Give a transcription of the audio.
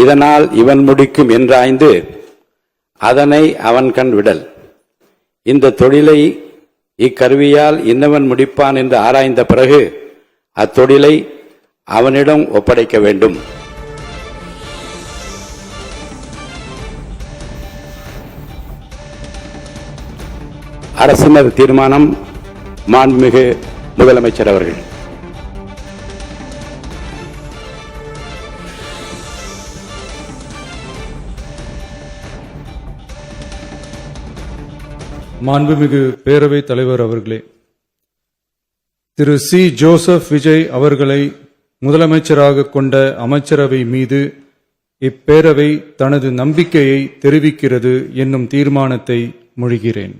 இதனால் இவன் முடிக்கும் என்றாய்ந்து அதனை அவன் கண் விடல். இந்த தொழிலை இக்கருவியால் இன்னவன் முடிப்பான் என்று ஆராய்ந்த பிறகு அத்தொழிலை அவனிடம் ஒப்படைக்க வேண்டும். அரசினர் தீர்மானம். மாண்புமிகு முதலமைச்சர் அவர்கள். மாண்புமிகு பேரவைத் தலைவர் அவர்களே, திரு சி. ஜோசப் விஜய் அவர்களை முதலமைச்சராக கொண்ட அமைச்சரவை மீது இப்பேரவை தனது நம்பிக்கையை தெரிவிக்கிறது என்னும் தீர்மானத்தை மொழிகிறேன்.